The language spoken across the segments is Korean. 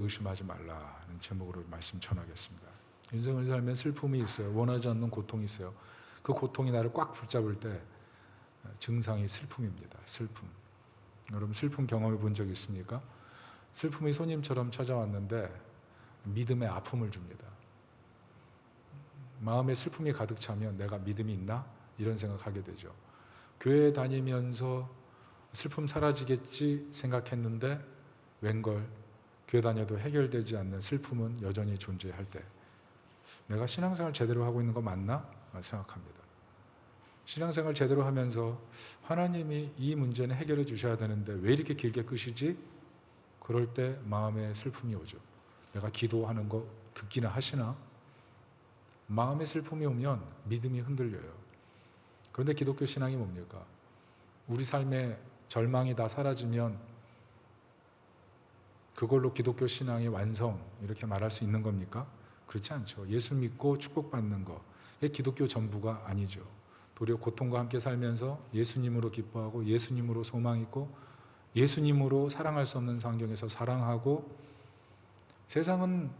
의심하지 말라는 제목으로 말씀 전하겠습니다. 인생을 살면 슬픔이 있어요. 원하지 않는 고통이 있어요. 그 고통이 나를 꽉 붙잡을 때 증상이 슬픔입니다. 슬픔. 여러분 슬픔 경험해 본 적 있습니까? 슬픔이 손님처럼 찾아왔는데 믿음의 아픔을 줍니다. 마음에 슬픔이 가득 차면 내가 믿음이 있나? 이런 생각하게 되죠. 교회 다니면서 슬픔 사라지겠지 생각했는데 웬걸 교회 다녀도 해결되지 않는 슬픔은 여전히 존재할 때 내가 신앙생활 제대로 하고 있는 거 맞나? 생각합니다. 신앙생활 제대로 하면서 하나님이 이 문제는 해결해 주셔야 되는데 왜 이렇게 길게 끄시지? 그럴 때 마음에 슬픔이 오죠. 내가 기도하는 거 듣기나 하시나? 마음에 슬픔이 오면 믿음이 흔들려요. 그런데 기독교 신앙이 뭡니까? 우리 삶에 절망이 다 사라지면 그걸로 기독교 신앙의 완성 이렇게 말할 수 있는 겁니까? 그렇지 않죠. 예수 믿고 축복받는 거 이게 기독교 전부가 아니죠. 도리어 고통과 함께 살면서 예수님으로 기뻐하고 예수님으로 소망 있고 예수님으로 사랑할 수 없는 환경에서 사랑하고 세상은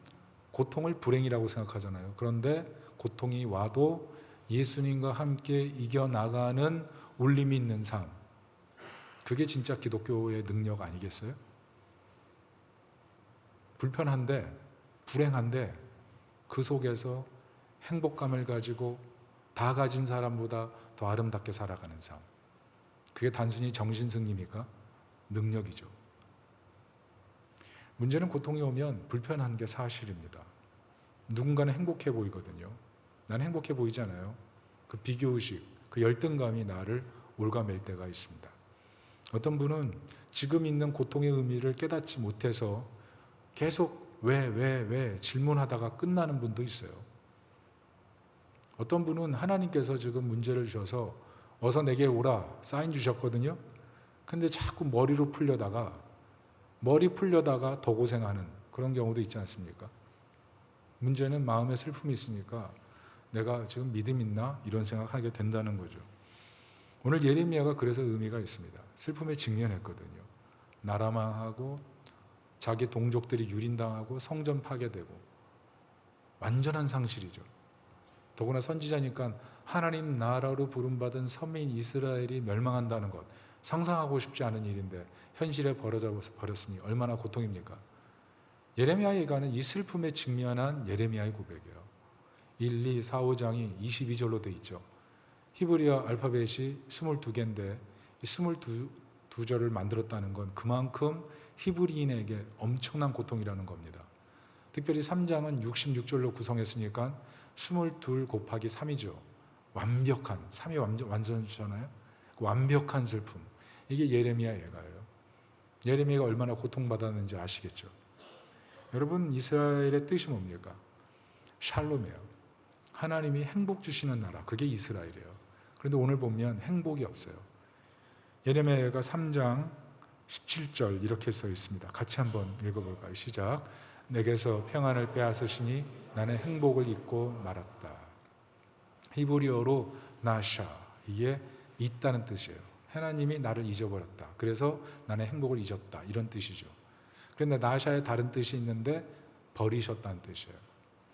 고통을 불행이라고 생각하잖아요. 그런데 고통이 와도 예수님과 함께 이겨나가는 울림이 있는 삶 그게 진짜 기독교의 능력 아니겠어요? 불편한데 불행한데 그 속에서 행복감을 가지고 다 가진 사람보다 더 아름답게 살아가는 삶 그게 단순히 정신승리입니까? 능력이죠. 문제는 고통이 오면 불편한 게 사실입니다. 누군가는 행복해 보이거든요. 난 행복해 보이지 않아요. 그 비교의식, 그 열등감이 나를 올가맬 때가 있습니다. 어떤 분은 지금 있는 고통의 의미를 깨닫지 못해서 계속 왜 질문하다가 끝나는 분도 있어요. 어떤 분은 하나님께서 지금 문제를 주셔서 어서 내게 오라 사인 주셨거든요. 근데 자꾸 머리 풀려다가 더 고생하는 그런 경우도 있지 않습니까? 문제는 마음에 슬픔이 있으니까 내가 지금 믿음 있나? 이런 생각하게 된다는 거죠. 오늘 예레미야가 그래서 의미가 있습니다. 슬픔에 직면했거든요. 나라 망하고 자기 동족들이 유린당하고 성전 파괴되고 완전한 상실이죠. 더구나 선지자니까 하나님 나라로 부름받은 선민 이스라엘이 멸망한다는 것 상상하고 싶지 않은 일인데 현실에 벌어져 버렸으니 얼마나 고통입니까? 예레미야에가는 이 슬픔에 직면한 예레미야의 고백이에요. 1, 2, 4, 5장이 22절로 돼 있죠. 히브리어 알파벳이 22개인데 이 22절을 만들었다는 건 그만큼 히브리인에게 엄청난 고통이라는 겁니다. 특별히 3장은 66절로 구성했으니까 22 곱하기 3이죠. 완벽한, 3이 완전이잖아요. 완벽한 슬픔. 이게 예레미야 예가예요. 예레미야가 얼마나 고통받았는지 아시겠죠? 여러분 이스라엘의 뜻이 뭡니까? 샬롬이에요. 하나님이 행복 주시는 나라, 그게 이스라엘이에요. 그런데 오늘 보면 행복이 없어요. 예레미야가 3장 17절 이렇게 써 있습니다. 같이 한번 읽어볼까요? 시작. 내게서 평안을 빼앗으시니 나는 행복을 잊고 말았다. 히브리어로 나샤, 이게 있다는 뜻이에요. 하나님이 나를 잊어버렸다. 그래서 나는 행복을 잊었다. 이런 뜻이죠. 그런데 나샤에 다른 뜻이 있는데 버리셨다는 뜻이에요.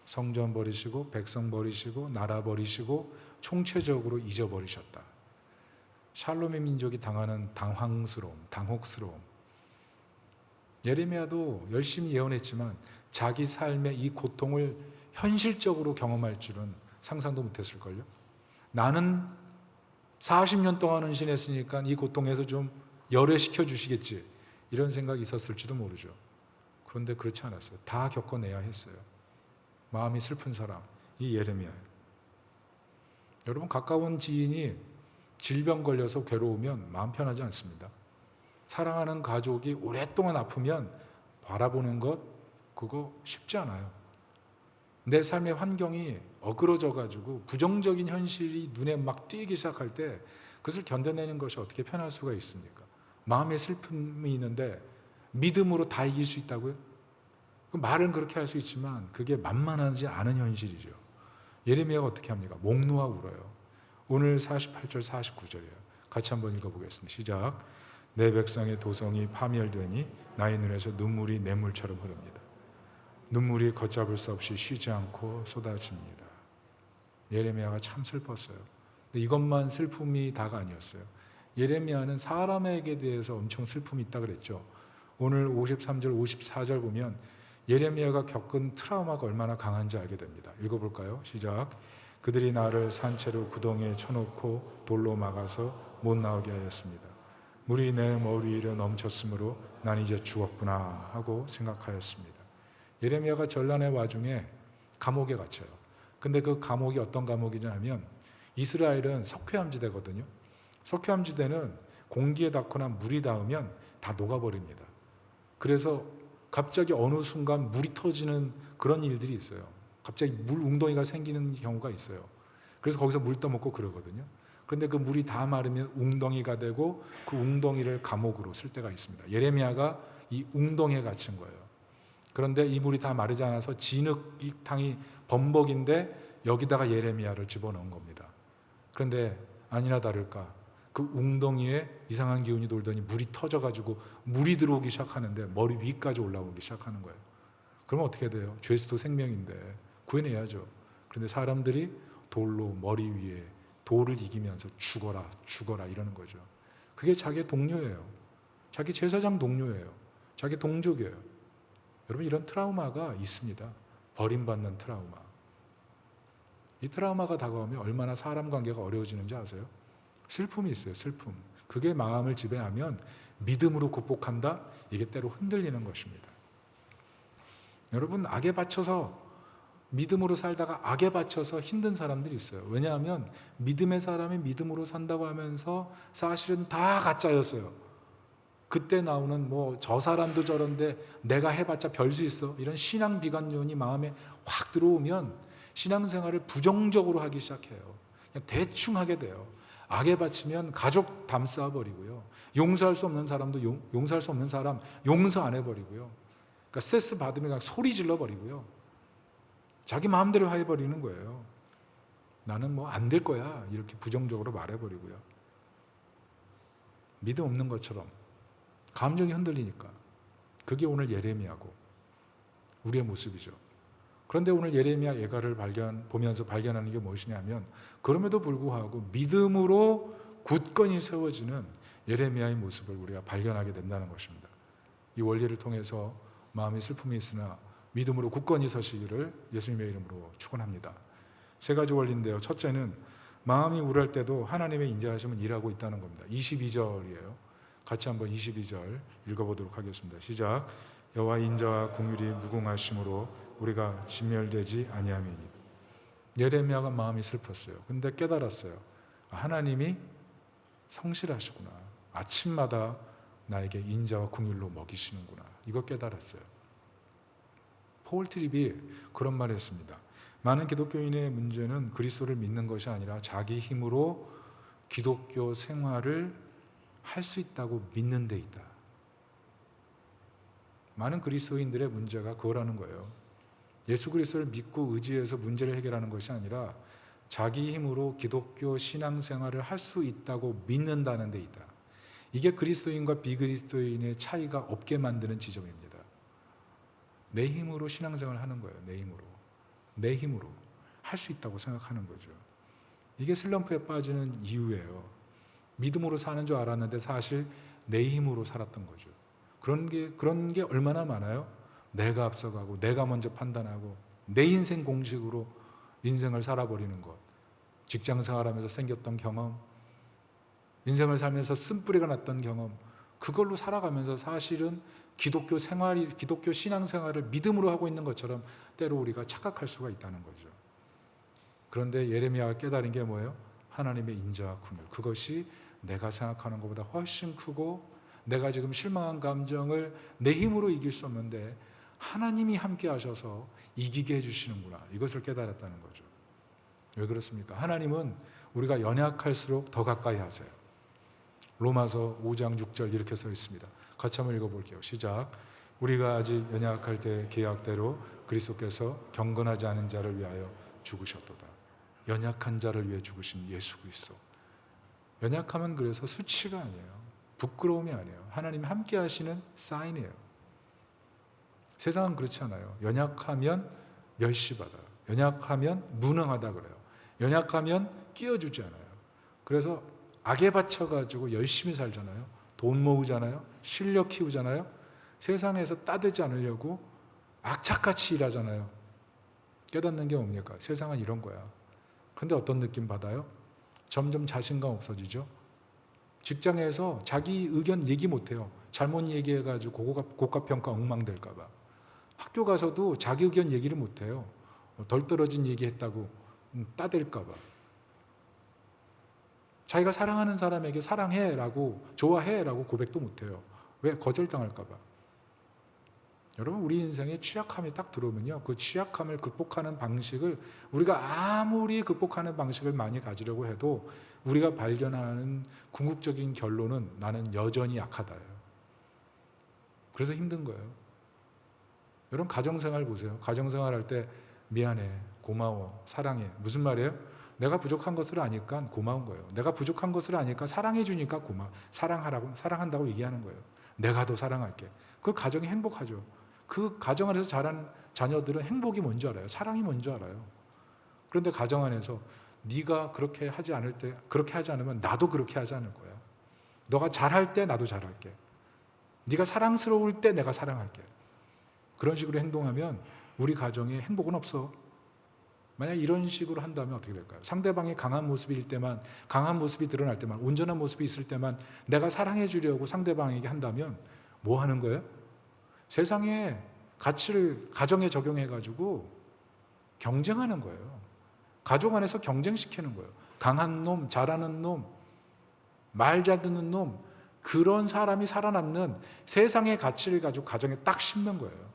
성전 버리시고 백성 버리시고 나라 버리시고 총체적으로 잊어버리셨다. 샬롬의 민족이 당하는 당황스러움, 당혹스러움. 예레미야도 열심히 예언했지만 자기 삶의 이 고통을 현실적으로 경험할 줄은 상상도 못했을걸요. 나는 40년 동안 헌신했으니까 이 고통에서 좀 열애시켜 주시겠지 이런 생각이 있었을지도 모르죠. 그런데 그렇지 않았어요. 다 겪어내야 했어요. 마음이 슬픈 사람, 이 예레미야예요. 여러분 가까운 지인이 질병 걸려서 괴로우면 마음 편하지 않습니다. 사랑하는 가족이 오랫동안 아프면 바라보는 것 그거 쉽지 않아요. 내 삶의 환경이 어그러져가지고 부정적인 현실이 눈에 막 띄기 시작할 때 그것을 견뎌내는 것이 어떻게 편할 수가 있습니까? 마음에 슬픔이 있는데 믿음으로 다 이길 수 있다고요? 말은 그렇게 할 수 있지만 그게 만만하지 않은 현실이죠. 예레미야가 어떻게 합니까? 목 놓아 울어요. 오늘 48절 49절이에요. 같이 한번 읽어보겠습니다. 시작. 내 백성의 도성이 파멸되니 나의 눈에서 눈물이 냇물처럼 흐릅니다. 눈물이 걷잡을 수 없이 쉬지 않고 쏟아집니다. 예레미야가 참 슬펐어요. 근데 이것만 슬픔이 다가 아니었어요. 예레미야는 사람에게 대해서 엄청 슬픔이 있다 그랬죠. 오늘 53절, 54절 보면 예레미야가 겪은 트라우마가 얼마나 강한지 알게 됩니다. 읽어볼까요? 시작. 그들이 나를 산채로 구덩이에 쳐놓고 돌로 막아서 못 나오게 하였습니다. 물이 내 머리 위로 넘쳤으므로 난 이제 죽었구나 하고 생각하였습니다. 예레미야가 전란의 와중에 감옥에 갇혀요. 근데 그 감옥이 어떤 감옥이냐 면 이스라엘은 석회암지대거든요. 석회암지대는 공기에 닿거나 물이 닿으면 다 녹아버립니다. 그래서 갑자기 어느 순간 물이 터지는 그런 일들이 있어요. 갑자기 물 웅덩이가 생기는 경우가 있어요. 그래서 거기서 물 떠먹고 그러거든요. 그런데 그 물이 다 마르면 웅덩이가 되고 그 웅덩이를 감옥으로 쓸 때가 있습니다. 예레미야가 이 웅덩이에 갇힌 거예요. 그런데 이 물이 다 마르지 않아서 진흙탕이 범벅인데 여기다가 예레미야를 집어넣은 겁니다. 그런데 아니나 다를까 그 웅덩이에 이상한 기운이 돌더니 물이 터져가지고 물이 들어오기 시작하는데 머리 위까지 올라오기 시작하는 거예요. 그러면 어떻게 돼요? 죄수도 생명인데 구해내야죠. 그런데 사람들이 돌로 머리 위에 돌을 이기면서 죽어라 죽어라 이러는 거죠. 그게 자기의 동료예요. 자기 제사장 동료예요. 자기 동족이에요. 여러분 이런 트라우마가 있습니다. 버림받는 트라우마. 이 트라우마가 다가오면 얼마나 사람 관계가 어려워지는지 아세요? 슬픔이 있어요. 슬픔. 그게 마음을 지배하면 믿음으로 극복한다? 이게 때로 흔들리는 것입니다. 여러분 악에 받쳐서 믿음으로 살다가 악에 받쳐서 힘든 사람들이 있어요. 왜냐하면 믿음의 사람이 믿음으로 산다고 하면서 사실은 다 가짜였어요. 그때 나오는 뭐 저 사람도 저런데 내가 해봤자 별 수 있어 이런 신앙 비관론이 마음에 확 들어오면 신앙생활을 부정적으로 하기 시작해요. 그냥 대충 하게 돼요. 악에 바치면 가족 담쌓아 버리고요. 용서할 수 없는 사람도 용서할 수 없는 사람 용서 안 해버리고요. 그러니까 스트레스 받으면 그냥 소리 질러 버리고요. 자기 마음대로 해버리는 거예요. 나는 뭐 안 될 거야 이렇게 부정적으로 말해버리고요. 믿음 없는 것처럼 감정이 흔들리니까. 그게 오늘 예레미야고 우리의 모습이죠. 그런데 오늘 예레미야 예가를 보면서 발견하는 게 무엇이냐면 그럼에도 불구하고 믿음으로 굳건히 세워지는 예레미야의 모습을 우리가 발견하게 된다는 것입니다. 이 원리를 통해서 마음의 슬픔이 있으나 믿음으로 굳건히 서시기를 예수님의 이름으로 축원합니다. 세 가지 원리인데요. 첫째는 마음이 우울할 때도 하나님의 인자하심은 일하고 있다는 겁니다. 22절이에요. 같이 한번 22절 읽어보도록 하겠습니다. 시작. 여호와 인자와 긍휼이 무궁하심으로 우리가 진멸되지 아니함이니. 예레미야가 마음이 슬펐어요. 근데 깨달았어요. 하나님이 성실하시구나. 아침마다 나에게 인자와 긍휼로 먹이시는구나. 이거 깨달았어요. 폴 트립이 그런 말을 했습니다. 많은 기독교인의 문제는 그리스도를 믿는 것이 아니라 자기 힘으로 기독교 생활을 할 수 있다고 믿는 데 있다. 많은 그리스도인들의 문제가 그거라는 거예요. 예수 그리스도를 믿고 의지해서 문제를 해결하는 것이 아니라 자기 힘으로 기독교 신앙생활을 할 수 있다고 믿는다는 데 있다. 이게 그리스도인과 비그리스도인의 차이가 없게 만드는 지점입니다. 내 힘으로 신앙생활을 하는 거예요. 내 힘으로 할 수 있다고 생각하는 거죠. 이게 슬럼프에 빠지는 이유예요. 믿음으로 사는 줄 알았는데 사실 내 힘으로 살았던 거죠. 그런 게 얼마나 많아요? 내가 앞서가고 내가 먼저 판단하고 내 인생 공식으로 인생을 살아버리는 것. 직장 생활하면서 생겼던 경험, 인생을 살면서 쓴뿌리가 났던 경험, 그걸로 살아가면서 사실은 기독교 신앙생활을 믿음으로 하고 있는 것처럼 때로 우리가 착각할 수가 있다는 거죠. 그런데 예레미야가 깨달은 게 뭐예요? 하나님의 인자와 긍휼. 그것이 내가 생각하는 것보다 훨씬 크고 내가 지금 실망한 감정을 내 힘으로 이길 수 없는데 하나님이 함께 하셔서 이기게 해주시는구나. 이것을 깨달았다는 거죠. 왜 그렇습니까? 하나님은 우리가 연약할수록 더 가까이 하세요. 로마서 5장 6절 이렇게 써 있습니다. 같이 한번 읽어볼게요. 시작. 우리가 아직 연약할 때 계약대로 그리스도께서 경건하지 않은 자를 위하여 죽으셨도다. 연약한 자를 위해 죽으신 예수 그리스도. 연약함은 그래서 수치가 아니에요. 부끄러움이 아니에요. 하나님이 함께 하시는 사인이에요. 세상은 그렇지 않아요. 연약하면 멸시받아요. 연약하면 무능하다 그래요. 연약하면 끼워주지 않아요. 그래서 악에 받쳐가지고 열심히 살잖아요. 돈 모으잖아요. 실력 키우잖아요. 세상에서 따되지 않으려고 악착같이 일하잖아요. 깨닫는 게 뭡니까? 세상은 이런 거야. 그런데 어떤 느낌 받아요? 점점 자신감 없어지죠. 직장에서 자기 의견 얘기 못해요. 잘못 얘기해가지고 고가평가 엉망될까 봐. 학교 가서도 자기 의견 얘기를 못해요. 덜 떨어진 얘기했다고 따댈까 봐. 자기가 사랑하는 사람에게 사랑해라고 좋아해라고 고백도 못해요. 왜? 거절당할까 봐. 여러분, 우리 인생에 취약함이 딱 들어오면요, 그 취약함을 극복하는 방식을, 우리가 아무리 극복하는 방식을 많이 가지려고 해도 우리가 발견하는 궁극적인 결론은 나는 여전히 약하다예요. 그래서 힘든 거예요. 여러분, 가정생활 보세요. 가정생활 할 때 미안해, 고마워, 사랑해. 무슨 말이에요? 내가 부족한 것을 아니까 고마운 거예요. 내가 부족한 것을 아니까 사랑해 주니까 사랑한다고 얘기하는 거예요. 내가 더 사랑할게. 그 가정이 행복하죠. 그 가정 안에서 자란 자녀들은 행복이 뭔지 알아요. 사랑이 뭔지 알아요. 그런데 가정 안에서 네가 그렇게 하지 않으면 나도 그렇게 하지 않을 거야. 너가 잘할 때 나도 잘할게. 네가 사랑스러울 때 내가 사랑할게. 그런 식으로 행동하면 우리 가정에 행복은 없어. 만약 이런 식으로 한다면 어떻게 될까요? 상대방이 강한 모습일 때만, 강한 모습이 드러날 때만, 온전한 모습이 있을 때만 내가 사랑해 주려고 상대방에게 한다면 뭐 하는 거예요? 세상에 가치를 가정에 적용해가지고 경쟁하는 거예요. 가족 안에서 경쟁시키는 거예요. 강한 놈, 잘하는 놈, 말 잘 듣는 놈, 그런 사람이 살아남는 세상의 가치를 가지고 가정에 딱 심는 거예요.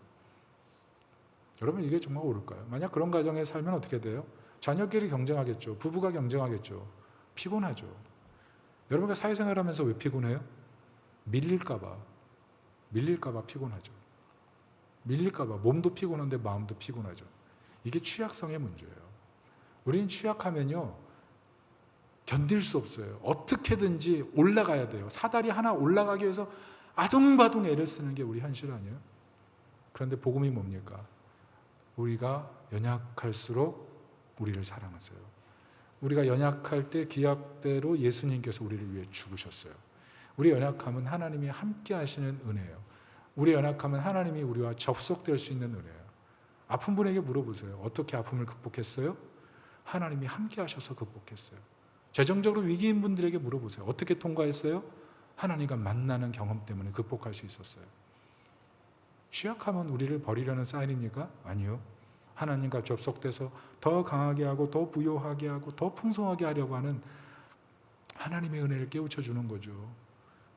여러분, 이게 정말 옳을까요? 만약 그런 가정에 살면 어떻게 돼요? 자녀끼리 경쟁하겠죠. 부부가 경쟁하겠죠. 피곤하죠. 여러분가 사회생활하면서 왜 피곤해요? 밀릴까봐 피곤하죠. 밀릴까봐 몸도 피곤한데 마음도 피곤하죠. 이게 취약성의 문제예요. 우리는 취약하면요, 견딜 수 없어요. 어떻게든지 올라가야 돼요. 사다리 하나 올라가기 위해서 아둥바둥 애를 쓰는 게 우리 현실 아니에요? 그런데 복음이 뭡니까? 우리가 연약할수록 우리를 사랑하세요. 우리가 연약할 때 기약대로 예수님께서 우리를 위해 죽으셨어요. 우리 연약함은 하나님이 함께 하시는 은혜예요. 우리 연약함은 하나님이 우리와 접속될 수 있는 은혜예요. 아픈 분에게 물어보세요. 어떻게 아픔을 극복했어요? 하나님이 함께 하셔서 극복했어요. 재정적으로 위기인 분들에게 물어보세요. 어떻게 통과했어요? 하나님과 만나는 경험 때문에 극복할 수 있었어요. 취약함은 우리를 버리려는 사인입니까? 아니요. 하나님과 접속돼서 더 강하게 하고 더 부요하게 하고 더 풍성하게 하려고 하는 하나님의 은혜를 깨우쳐 주는 거죠.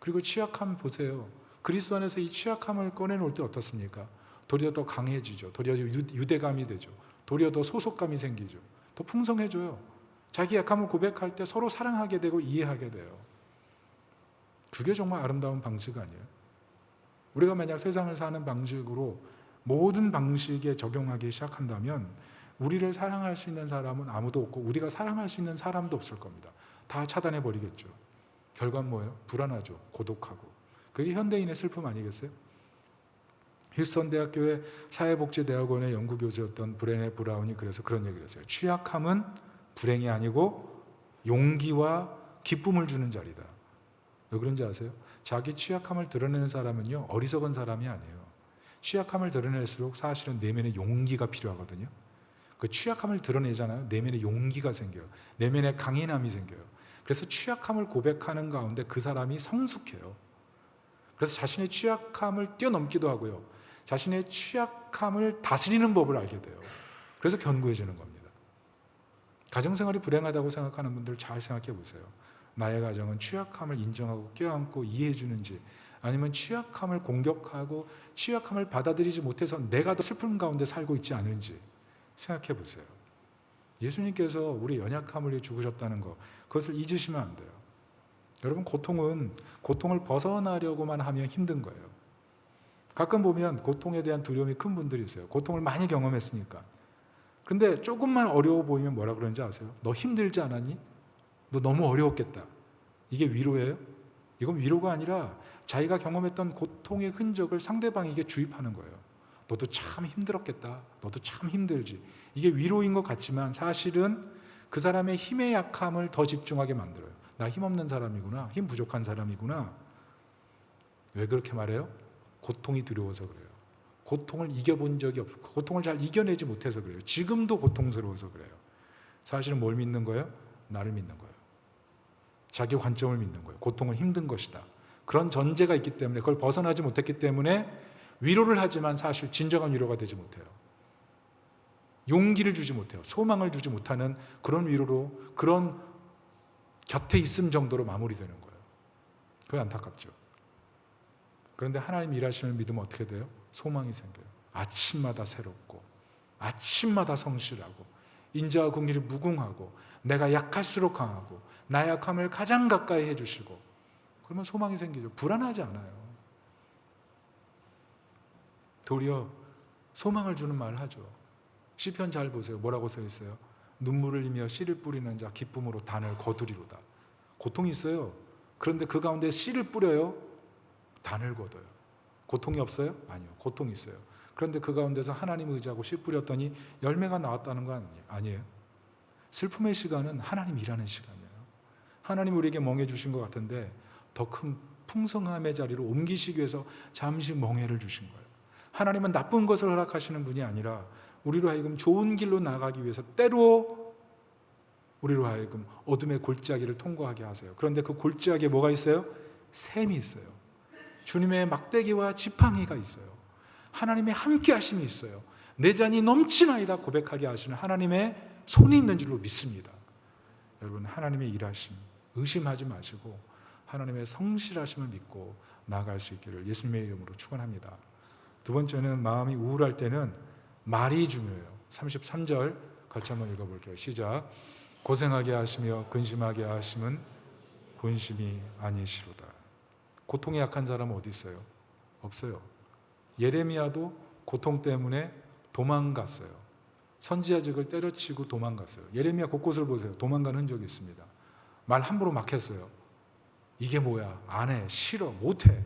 그리고 취약함 보세요. 그리스도 안에서 이 취약함을 꺼내놓을 때 어떻습니까? 도리어 더 강해지죠. 도리어 유대감이 되죠. 도리어 더 소속감이 생기죠. 더 풍성해져요. 자기 약함을 고백할 때 서로 사랑하게 되고 이해하게 돼요. 그게 정말 아름다운 방식 아니에요? 우리가 만약 세상을 사는 방식으로 모든 방식에 적용하기 시작한다면 우리를 사랑할 수 있는 사람은 아무도 없고 우리가 사랑할 수 있는 사람도 없을 겁니다. 다 차단해 버리겠죠. 결과는 뭐예요? 불안하죠. 고독하고. 그게 현대인의 슬픔 아니겠어요? 휴스턴 대학교의 사회복지대학원의 연구교수였던 브레네 브라운이 그래서 그런 얘기를 했어요. 취약함은 불행이 아니고 용기와 기쁨을 주는 자리다. 왜 그런지 아세요? 자기 취약함을 드러내는 사람은요, 어리석은 사람이 아니에요. 취약함을 드러낼수록 사실은 내면에 용기가 필요하거든요. 그 취약함을 드러내잖아요. 내면에 용기가 생겨요. 내면에 강인함이 생겨요. 그래서 취약함을 고백하는 가운데 그 사람이 성숙해요. 그래서 자신의 취약함을 뛰어넘기도 하고요. 자신의 취약함을 다스리는 법을 알게 돼요. 그래서 견고해지는 겁니다. 가정생활이 불행하다고 생각하는 분들 잘 생각해 보세요. 나의 가정은 취약함을 인정하고 껴안고 이해해 주는지, 아니면 취약함을 공격하고 취약함을 받아들이지 못해서 내가 더 슬픔 가운데 살고 있지 않은지 생각해 보세요. 예수님께서 우리 연약함을 위해 죽으셨다는 것, 그것을 잊으시면 안 돼요. 여러분, 고통을 벗어나려고만 하면 힘든 거예요. 가끔 보면 고통에 대한 두려움이 큰 분들이 있어요. 고통을 많이 경험했으니까. 근데 조금만 어려워 보이면 뭐라 그러는지 아세요? 너 힘들지 않았니? 너 너무 어려웠겠다. 이게 위로예요? 이건 위로가 아니라 자기가 경험했던 고통의 흔적을 상대방에게 주입하는 거예요. 너도 참 힘들었겠다. 너도 참 힘들지. 이게 위로인 것 같지만 사실은 그 사람의 힘의 약함을 더 집중하게 만들어요. 나 힘없는 사람이구나. 힘 부족한 사람이구나. 왜 그렇게 말해요? 고통이 두려워서 그래요. 고통을 이겨본 적이 없고 고통을 잘 이겨내지 못해서 그래요. 지금도 고통스러워서 그래요. 사실은 뭘 믿는 거예요? 나를 믿는 거예요. 자기 관점을 믿는 거예요. 고통은 힘든 것이다. 그런 전제가 있기 때문에 그걸 벗어나지 못했기 때문에 위로를 하지만 사실 진정한 위로가 되지 못해요. 용기를 주지 못해요. 소망을 주지 못하는 그런 위로로, 그런 곁에 있음 정도로 마무리되는 거예요. 그게 안타깝죠. 그런데 하나님 일하시는 믿으면 어떻게 돼요? 소망이 생겨요. 아침마다 새롭고 아침마다 성실하고 인자와 긍휼이 무궁하고 내가 약할수록 강하고 나의 약함을 가장 가까이 해주시고, 그러면 소망이 생기죠. 불안하지 않아요. 도리어 소망을 주는 말을 하죠. 시편 잘 보세요. 뭐라고 써 있어요? 눈물을 흘리며 씨를 뿌리는 자 기쁨으로 단을 거두리로다. 고통이 있어요. 그런데 그 가운데 씨를 뿌려요. 단을 거둬요. 고통이 없어요? 아니요. 고통이 있어요. 그런데 그 가운데서 하나님 의지하고 씨 뿌렸더니 열매가 나왔다는 거 아니에요? 슬픔의 시간은 하나님 일하는 시간이에요. 하나님 우리에게 멍해 주신 것 같은데 더 큰 풍성함의 자리로 옮기시기 위해서 잠시 멍해를 주신 거예요. 하나님은 나쁜 것을 허락하시는 분이 아니라 우리로 하여금 좋은 길로 나가기 위해서 때로 우리로 하여금 어둠의 골짜기를 통과하게 하세요. 그런데 그 골짜기에 뭐가 있어요? 샘이 있어요. 주님의 막대기와 지팡이가 있어요. 하나님의 함께 하심이 있어요. 내 잔이 넘치나이다 고백하게 하시는 하나님의 손이 있는 줄로 믿습니다. 여러분, 하나님의 일하심 의심하지 마시고 하나님의 성실하심을 믿고 나아갈 수 있기를 예수님의 이름으로 축원합니다. 두 번째는 마음이 우울할 때는 말이 중요해요. 33절 같이 한번 읽어볼게요. 시작. 고생하게 하시며 근심하게 하심은 본심이 아니시로다. 고통에 약한 사람은 어디 있어요? 없어요. 예레미야도 고통 때문에 도망갔어요. 선지자직을 때려치고 도망갔어요. 예레미야 곳곳을 보세요. 도망간 흔적이 있습니다. 말 함부로 막 했어요. 이게 뭐야? 안 해. 싫어. 못해.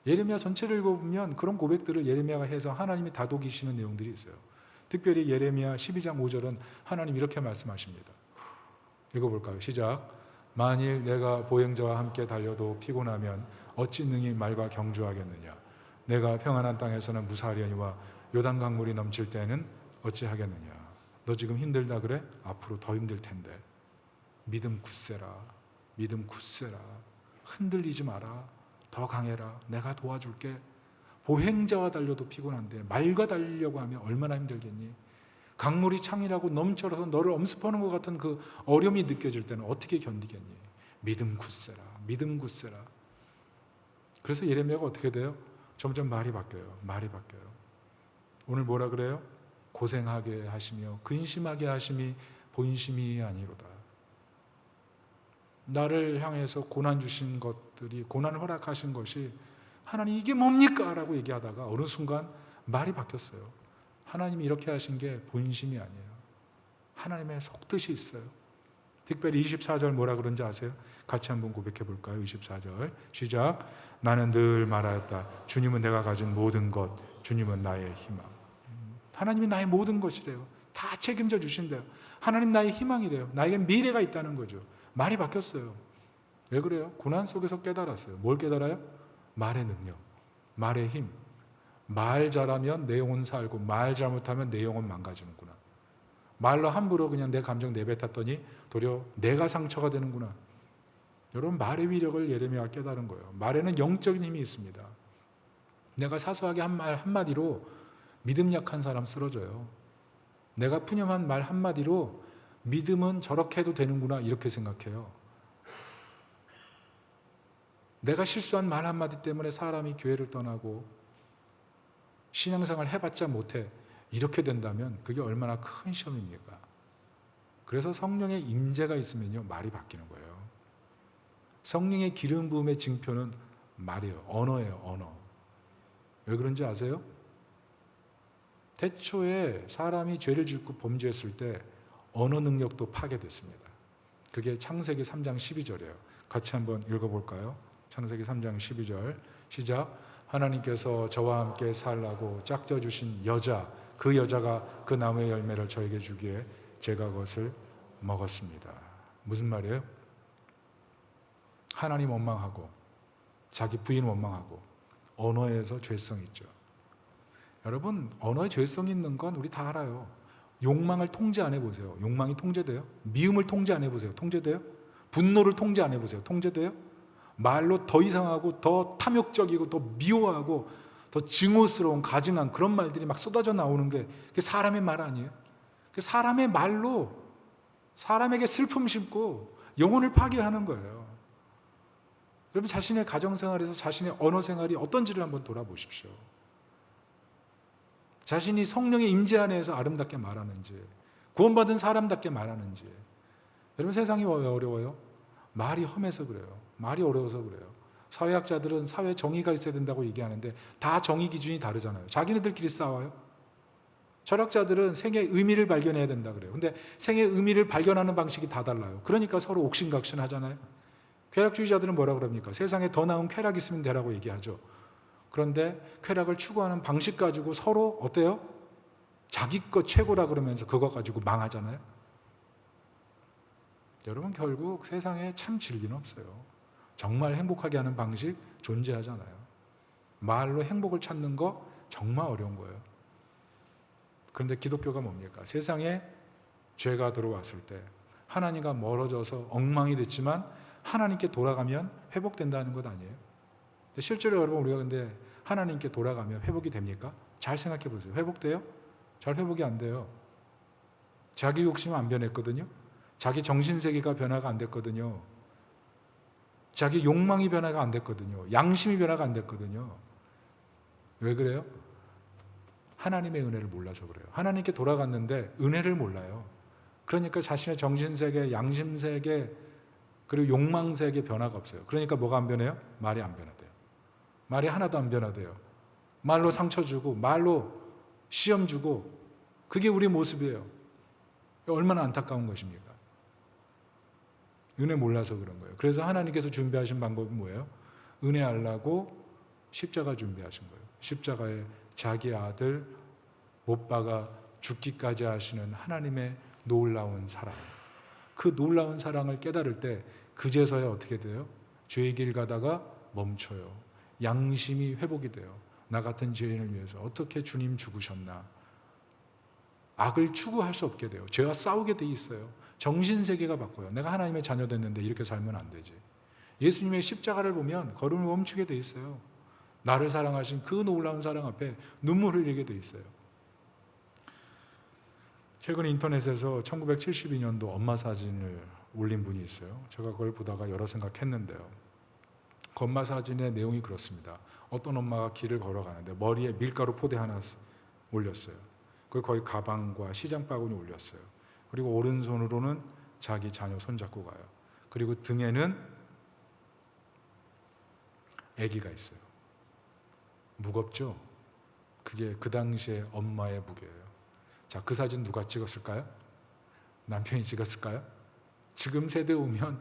예레미야 전체를 읽어보면 그런 고백들을 예레미야가 해서 하나님이 다독이시는 내용들이 있어요. 특별히 예레미야 12장 5절은 하나님 이렇게 말씀하십니다. 읽어볼까요? 시작. 만일 내가 보행자와 함께 달려도 피곤하면 어찌 능히 말과 경주하겠느냐. 내가 평안한 땅에서는 무사하려니와 요단 강물이 넘칠 때는 어찌 하겠느냐. 너 지금 힘들다 그래? 앞으로 더 힘들 텐데. 믿음 굳세라. 믿음 굳세라. 흔들리지 마라. 더 강해라. 내가 도와줄게. 보행자와 달려도 피곤한데 말과 달리려고 하면 얼마나 힘들겠니? 강물이 창이라고 넘쳐서 너를 엄습하는 것 같은 그 어려움이 느껴질 때는 어떻게 견디겠니? 믿음 굳세라. 믿음 굳세라. 그래서 예레미야가 어떻게 돼요? 점점 말이 바뀌어요. 말이 바뀌어요. 오늘 뭐라 그래요? 고생하게 하시며 근심하게 하심이 본심이 아니로다. 나를 향해서 고난 주신 것들이, 고난을 허락하신 것이 하나님 이게 뭡니까? 라고 얘기하다가 어느 순간 말이 바뀌었어요. 하나님이 이렇게 하신 게 본심이 아니에요. 하나님의 속뜻이 있어요. 특별히 24절 뭐라 그런지 아세요? 같이 한번 고백해 볼까요? 24절 시작. 나는 늘 말하였다. 주님은 내가 가진 모든 것, 주님은 나의 희망. 하나님이 나의 모든 것이래요. 다 책임져 주신대요. 하나님 나의 희망이래요. 나에게 미래가 있다는 거죠. 말이 바뀌었어요. 왜 그래요? 고난 속에서 깨달았어요. 뭘 깨달아요? 말의 능력, 말의 힘. 말 잘하면 내 영혼 살고 말 잘못하면 내 영혼 망가지는구나. 말로 함부로 그냥 내 감정 내뱉었더니 도리어 내가 상처가 되는구나. 여러분, 말의 위력을 예레미야가 깨달은 거예요. 말에는 영적인 힘이 있습니다. 내가 사소하게 한 말 한마디로 믿음 약한 사람 쓰러져요. 내가 푸념한 말 한마디로 믿음은 저렇게 해도 되는구나 이렇게 생각해요. 내가 실수한 말 한마디 때문에 사람이 교회를 떠나고 신앙생활 해봤자 못해 이렇게 된다면 그게 얼마나 큰 시험입니까? 그래서 성령의 임재가 있으면요 말이 바뀌는 거예요. 성령의 기름 부음의 징표는 말이에요. 언어예요. 언어. 왜 그런지 아세요? 태초에 사람이 죄를 짓고 범죄했을 때 언어 능력도 파괴됐습니다. 그게 창세기 3장 12절이에요. 같이 한번 읽어볼까요? 창세기 3장 12절 시작. 하나님께서 저와 함께 살라고 짝져 주신 여자, 그 여자가 그 나무의 열매를 저에게 주기에 제가 그것을 먹었습니다. 무슨 말이에요? 하나님 원망하고 자기 부인 원망하고 언어에서 죄성이 있죠. 여러분, 언어에 죄성이 있는 건 우리 다 알아요. 욕망을 통제 안 해보세요. 욕망이 통제돼요? 미움을 통제 안 해보세요. 통제돼요? 분노를 통제 안 해보세요. 통제돼요? 말로 더 이상하고 더 탐욕적이고 더 미워하고 더 증오스러운 가증한 그런 말들이 막 쏟아져 나오는 게 그게 사람의 말 아니에요? 사람의 말로 사람에게 슬픔 심고 영혼을 파괴하는 거예요. 여러분, 자신의 가정생활에서 자신의 언어생활이 어떤지를 한번 돌아보십시오. 자신이 성령의 임재 안에서 아름답게 말하는지, 구원받은 사람답게 말하는지. 여러분, 세상이 왜 어려워요? 말이 험해서 그래요. 말이 어려워서 그래요. 사회학자들은 사회 정의가 있어야 된다고 얘기하는데 다 정의 기준이 다르잖아요. 자기네들끼리 싸워요. 철학자들은 생의 의미를 발견해야 된다 그래요. 근데 생의 의미를 발견하는 방식이 다 달라요. 그러니까 서로 옥신각신 하잖아요. 쾌락주의자들은 뭐라 그럽니까? 세상에 더 나은 쾌락이 있으면 되라고 얘기하죠. 그런데 쾌락을 추구하는 방식 가지고 서로 어때요? 자기 것 최고라 그러면서 그거 가지고 망하잖아요. 여러분, 결국 세상에 참 진리는 없어요. 정말 행복하게 하는 방식 존재하잖아요. 말로 행복을 찾는 거 정말 어려운 거예요. 그런데 기독교가 뭡니까? 세상에 죄가 들어왔을 때 하나님과 멀어져서 엉망이 됐지만 하나님께 돌아가면 회복된다는 것 아니에요? 근데 실제로 여러분, 우리가 근데 하나님께 돌아가면 회복이 됩니까? 잘 생각해 보세요. 회복돼요? 잘 회복이 안 돼요. 자기 욕심 안 변했거든요. 자기 정신세계가 변화가 안 됐거든요. 자기 욕망이 변화가 안 됐거든요. 양심이 변화가 안 됐거든요. 왜 그래요? 하나님의 은혜를 몰라서 그래요. 하나님께 돌아갔는데 은혜를 몰라요. 그러니까 자신의 정신세계, 양심세계, 그리고 욕망세계 변화가 없어요. 그러니까 뭐가 안 변해요? 말이 안 변화돼요. 말이 하나도 안 변화돼요. 말로 상처 주고 말로 시험 주고 그게 우리 모습이에요. 얼마나 안타까운 것입니까? 은혜 몰라서 그런 거예요. 그래서 하나님께서 준비하신 방법이 뭐예요? 은혜하려고 십자가 준비하신 거예요. 십자가에 자기 아들 못 박아 죽기까지 하시는 하나님의 놀라운 사랑. 그 놀라운 사랑을 깨달을 때 그제서야 어떻게 돼요? 죄의 길 가다가 멈춰요. 양심이 회복이 돼요. 나 같은 죄인을 위해서 어떻게 주님 죽으셨나. 악을 추구할 수 없게 돼요. 죄와 싸우게 돼 있어요. 정신세계가 바꿔요. 내가 하나님의 자녀 됐는데 이렇게 살면 안 되지. 예수님의 십자가를 보면 걸음을 멈추게 돼 있어요. 나를 사랑하신 그 놀라운 사랑 앞에 눈물 흘리게 돼 있어요. 최근에 인터넷에서 1972년도 엄마 사진을 올린 분이 있어요. 제가 그걸 보다가 여러 생각했는데요. 그 엄마 사진의 내용이 그렇습니다. 어떤 엄마가 길을 걸어가는데 머리에 밀가루 포대 하나 올렸어요. 그 거의 가방과 시장 바구니 올렸어요. 그리고 오른손으로는 자기 자녀 손잡고 가요. 그리고 등에는 아기가 있어요. 무겁죠? 그게 그 당시에 엄마의 무게예요. 자, 그 사진 누가 찍었을까요? 남편이 찍었을까요? 지금 세대 오면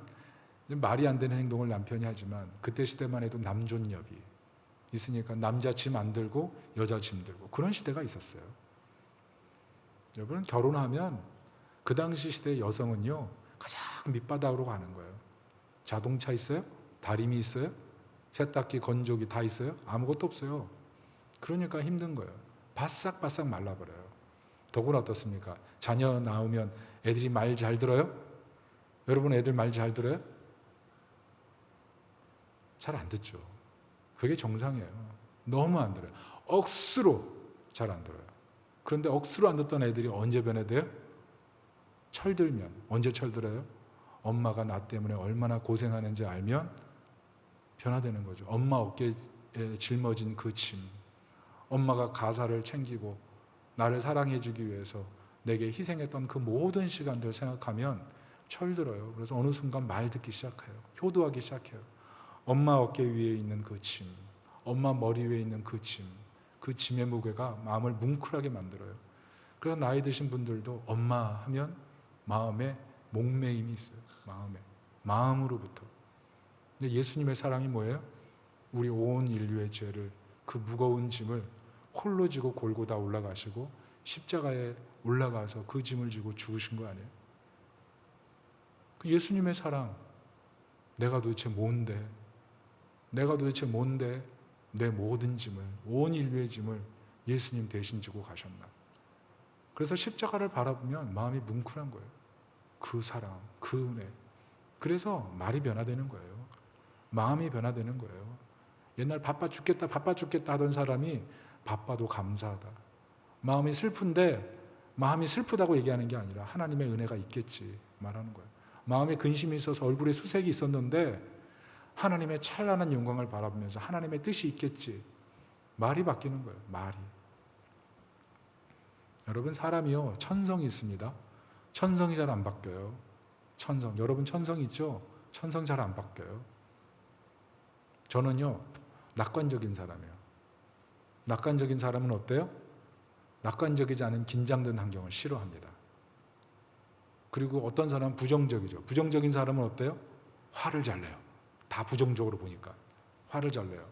말이 안 되는 행동을 남편이 하지만 그때 시대만 해도 남존여비 있으니까 남자 짐 안 들고 여자 짐 들고 그런 시대가 있었어요. 여러분, 결혼하면 그 당시 시대의 여성은요 가장 밑바닥으로 가는 거예요. 자동차 있어요? 다리미 있어요? 세탁기, 건조기 다 있어요? 아무것도 없어요. 그러니까 힘든 거예요. 바싹바싹 말라버려요. 더구나 어떻습니까? 자녀 나오면 애들이 말 잘 들어요? 여러분, 애들 말 잘 들어요? 잘 안 듣죠. 그게 정상이에요. 너무 안 들어요. 억수로 잘 안 들어요. 그런데 억수로 안 듣던 애들이 언제 변해돼요? 철들면. 언제 철들어요? 엄마가 나 때문에 얼마나 고생하는지 알면 변화되는 거죠. 엄마 어깨에 짊어진 그 짐, 엄마가 가사를 챙기고 나를 사랑해주기 위해서 내게 희생했던 그 모든 시간들 생각하면 철들어요. 그래서 어느 순간 말 듣기 시작해요. 효도하기 시작해요. 엄마 어깨 위에 있는 그 짐, 엄마 머리 위에 있는 그 짐, 그 짐의 무게가 마음을 뭉클하게 만들어요. 그래서 나이 드신 분들도 엄마 하면 마음에 목매임이 있어요. 마음으로부터. 근데 예수님의 사랑이 뭐예요? 우리 온 인류의 죄를 그 무거운 짐을 홀로 지고 골고다 올라가시고 십자가에 올라가서 그 짐을 지고 죽으신 거 아니에요? 그 예수님의 사랑, 내가 도대체 뭔데 내 모든 짐을, 온 인류의 짐을 예수님 대신 지고 가셨나? 그래서 십자가를 바라보면 마음이 뭉클한 거예요. 그 사랑, 그 은혜. 그래서 말이 변화되는 거예요. 마음이 변화되는 거예요. 옛날 바빠 죽겠다 하던 사람이 바빠도 감사하다. 마음이 슬픈데 마음이 슬프다고 얘기하는 게 아니라 하나님의 은혜가 있겠지 말하는 거예요. 마음에 근심이 있어서 얼굴에 수색이 있었는데 하나님의 찬란한 영광을 바라보면서 하나님의 뜻이 있겠지. 말이 바뀌는 거예요. 말이. 여러분, 사람이요, 천성이 있습니다. 천성이 잘 안 바뀌어요. 천성. 여러분 천성 있죠? 천성 잘 안 바뀌어요. 저는요, 낙관적인 사람이에요. 낙관적인 사람은 어때요? 낙관적이지 않은 긴장된 환경을 싫어합니다. 그리고 어떤 사람은 부정적이죠. 부정적인 사람은 어때요? 화를 잘 내요. 다 부정적으로 보니까 화를 잘 내요.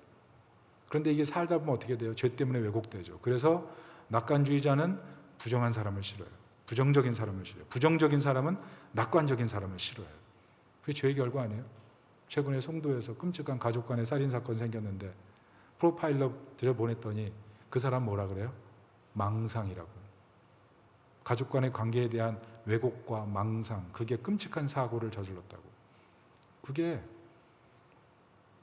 그런데 이게 살다 보면 어떻게 돼요? 죄 때문에 왜곡되죠. 그래서 낙관주의자는 부정한 사람을 싫어요. 부정적인 사람을 싫어요. 부정적인 사람은 낙관적인 사람을 싫어해요. 그게 죄의 결과 아니에요? 최근에 송도에서 끔찍한 가족 간의 살인사건 생겼는데 프로파일러 들여보냈더니 그 사람 뭐라 그래요? 망상이라고. 가족 간의 관계에 대한 왜곡과 망상, 그게 끔찍한 사고를 저질렀다고. 그게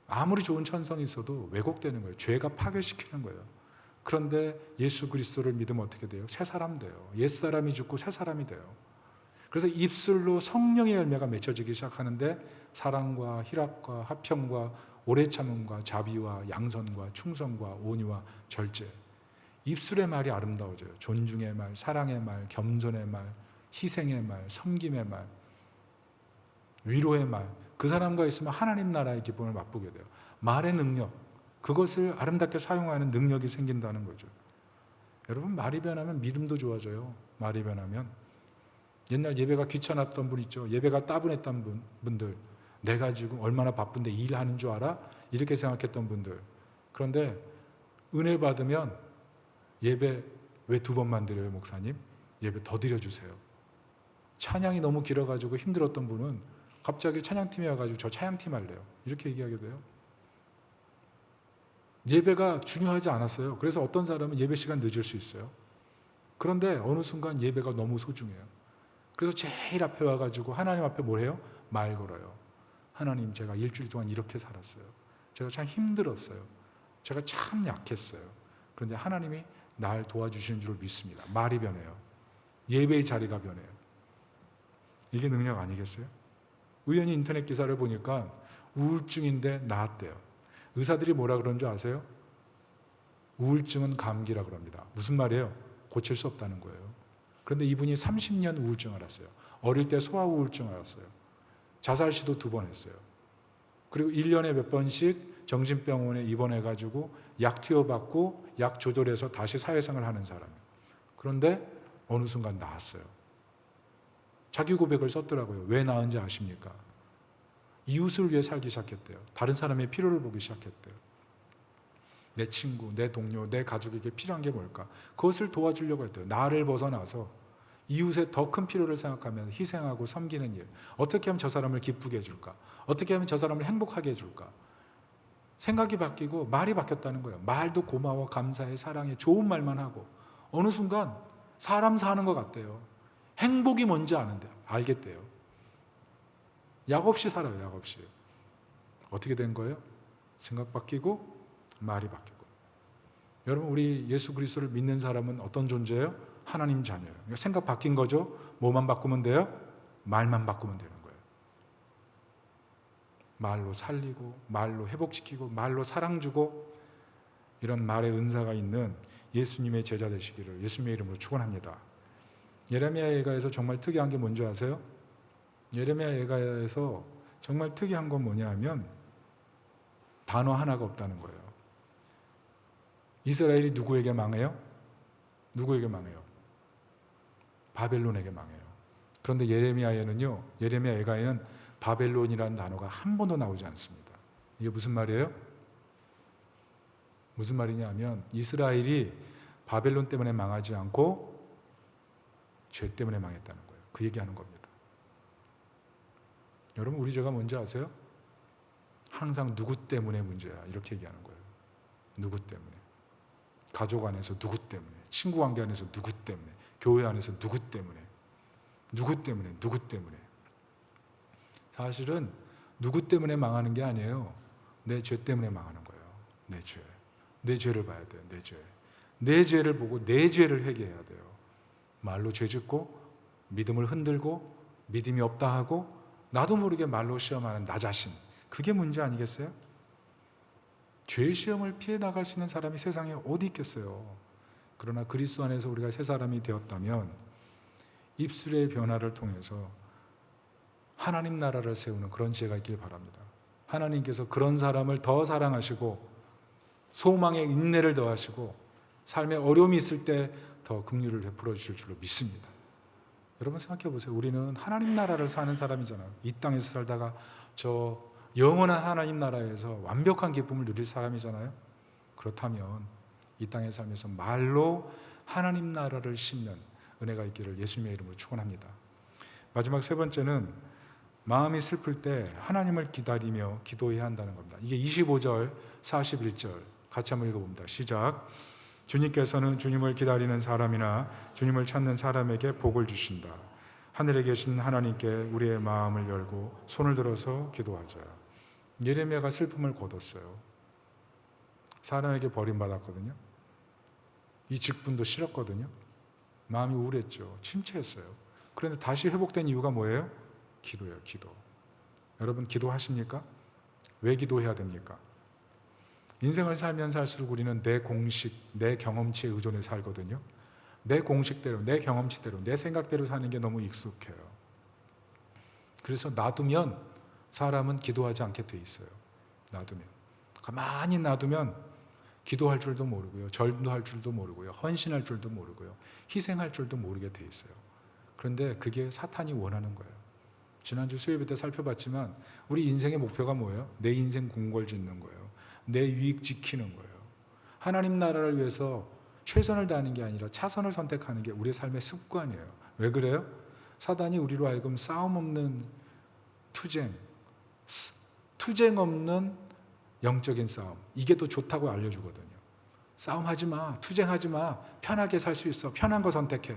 아무리 좋은 천성이 있어도 왜곡되는 거예요. 죄가 파괴시키는 거예요. 그런데 예수 그리스도를 믿으면 어떻게 돼요? 새 사람 돼요. 옛사람이 죽고 새 사람이 돼요. 그래서 입술로 성령의 열매가 맺혀지기 시작하는데 사랑과 희락과 화평과 오래 참음과 자비와 양선과 충성과 온유와 절제. 입술의 말이 아름다워져요. 존중의 말, 사랑의 말, 겸손의 말, 희생의 말, 섬김의 말, 위로의 말. 그 사람과 있으면 하나님 나라의 기쁨을 맛보게 돼요. 말의 능력, 그것을 아름답게 사용하는 능력이 생긴다는 거죠. 여러분, 말이 변하면 믿음도 좋아져요. 말이 변하면. 옛날 예배가 귀찮았던 분 있죠. 예배가 따분했던 분들, 내가 지금 얼마나 바쁜데 일하는 줄 알아? 이렇게 생각했던 분들. 그런데 은혜 받으면 예배 왜 2번만 드려요, 목사님? 예배 더 드려주세요. 찬양이 너무 길어가지고 힘들었던 분은 갑자기 찬양팀에 와가지고 저 찬양팀 할래요. 이렇게 얘기하게 돼요. 예배가 중요하지 않았어요. 그래서 어떤 사람은 예배 시간 늦을 수 있어요. 그런데 어느 순간 예배가 너무 소중해요. 그래서 제일 앞에 와가지고 하나님 앞에 뭘 해요? 말 걸어요. 하나님, 제가 일주일 동안 이렇게 살았어요. 제가 참 힘들었어요. 제가 참 약했어요. 그런데 하나님이 날 도와주시는 줄 믿습니다. 말이 변해요. 예배의 자리가 변해요. 이게 능력 아니겠어요? 우연히 인터넷 기사를 보니까 우울증인데 나았대요. 의사들이 뭐라 그러는 줄 아세요? 우울증은 감기라 그럽니다. 무슨 말이에요? 고칠 수 없다는 거예요. 그런데 이분이 30년 우울증 앓았어요. 어릴 때 소아우울증 앓았어요. 자살 시도 2번 했어요. 그리고 1년에 몇 번씩 정신병원에 입원해가지고 약 투여받고 약 조절해서 다시 사회생활을 하는 사람이에요. 그런데 어느 순간 나았어요. 자기 고백을 썼더라고요. 왜 나은지 아십니까? 이웃을 위해 살기 시작했대요. 다른 사람의 필요를 보기 시작했대요. 내 친구, 내 동료, 내 가족에게 필요한 게 뭘까? 그것을 도와주려고 했대요. 나를 벗어나서 이웃의 더 큰 필요를 생각하면 희생하고 섬기는 일. 어떻게 하면 저 사람을 기쁘게 해줄까? 어떻게 하면 저 사람을 행복하게 해줄까? 생각이 바뀌고 말이 바뀌었다는 거예요. 말도 고마워, 감사해, 사랑해, 좋은 말만 하고 어느 순간 사람 사는 것 같대요. 행복이 뭔지 아는데 알겠대요. 약 없이 살아요. 약 없이. 어떻게 된 거예요? 생각 바뀌고 말이 바뀌고. 여러분, 우리 예수 그리스도를 믿는 사람은 어떤 존재예요? 하나님 자녀예요. 생각 바뀐 거죠. 뭐만 바꾸면 돼요? 말만 바꾸면 되는 거예요. 말로 살리고 말로 회복시키고 말로 사랑 주고 이런 말의 은사가 있는 예수님의 제자 되시기를 예수님의 이름으로 축원합니다. 예레미야 예가에서 정말 특이한 게 뭔지 아세요? 예레미야 예가에서 정말 특이한 건 뭐냐 하면 단어 하나가 없다는 거예요. 이스라엘이 누구에게 망해요? 누구에게 망해요? 바벨론에게 망해요. 그런데 예레미야에는요, 예레미야 예가에는 바벨론이라는 단어가 한 번도 나오지 않습니다. 이게 무슨 말이에요? 무슨 말이냐 하면 이스라엘이 바벨론 때문에 망하지 않고 죄 때문에 망했다는 거예요. 그 얘기하는 겁니다. 여러분, 우리 죄가 뭔지 아세요? 항상 누구 때문에 문제야, 이렇게 얘기하는 거예요. 누구 때문에. 가족 안에서 누구 때문에, 친구 관계 안에서 누구 때문에, 교회 안에서 누구 때문에, 누구 때문에, 누구 때문에. 사실은 누구 때문에 망하는 게 아니에요. 내 죄 때문에 망하는 거예요. 내 죄. 내 죄를 봐야 돼요. 내 죄. 내 죄를 보고 내 죄를 회개해야 돼요. 말로 죄 짓고 믿음을 흔들고 믿음이 없다 하고 나도 모르게 말로 시험하는 나 자신, 그게 문제 아니겠어요? 죄의 시험을 피해 나갈 수 있는 사람이 세상에 어디 있겠어요? 그러나 그리스도 안에서 우리가 새 사람이 되었다면 입술의 변화를 통해서 하나님 나라를 세우는 그런 지혜가 있길 바랍니다. 하나님께서 그런 사람을 더 사랑하시고 소망의 인내를 더하시고 삶에 어려움이 있을 때 더 긍휼을 베풀어 주실 줄로 믿습니다. 여러분 생각해 보세요. 우리는 하나님 나라를 사는 사람이잖아요. 이 땅에서 살다가 저 영원한 하나님 나라에서 완벽한 기쁨을 누릴 사람이잖아요. 그렇다면 이 땅에 살면서 말로 하나님 나라를 심는 은혜가 있기를 예수님의 이름으로 축원합니다. 마지막 세 번째는 마음이 슬플 때 하나님을 기다리며 기도해야 한다는 겁니다. 이게 25절, 41절 같이 한번 읽어봅니다. 시작. 주님께서는 주님을 기다리는 사람이나 주님을 찾는 사람에게 복을 주신다. 하늘에 계신 하나님께 우리의 마음을 열고 손을 들어서 기도하자. 예레미야가 슬픔을 거뒀어요. 사람에게 버림받았거든요. 이 직분도 싫었거든요. 마음이 우울했죠. 침체했어요. 그런데 다시 회복된 이유가 뭐예요? 기도예요. 기도. 여러분 기도하십니까? 왜 기도해야 됩니까? 인생을 살면 살수록 우리는 내 공식, 내 경험치에 의존해 살거든요. 내 공식대로, 내 경험치대로, 내 생각대로 사는 게 너무 익숙해요. 그래서 놔두면 사람은 기도하지 않게 돼 있어요. 놔두면. 가만히 놔두면 기도할 줄도 모르고요. 절도할 줄도 모르고요. 헌신할 줄도 모르고요. 희생할 줄도 모르게 돼 있어요. 그런데 그게 사탄이 원하는 거예요. 지난주 수요일 때 살펴봤지만 우리 인생의 목표가 뭐예요? 내 인생 궁궐 짓는 거예요. 내 유익 지키는 거예요. 하나님 나라를 위해서 최선을 다하는 게 아니라 차선을 선택하는 게 우리의 삶의 습관이에요. 왜 그래요? 사단이 우리로 하여금 싸움 없는 투쟁 없는 영적인 싸움, 이게 더 좋다고 알려주거든요. 싸움하지 마, 투쟁하지 마, 편하게 살 수 있어, 편한 거 선택해.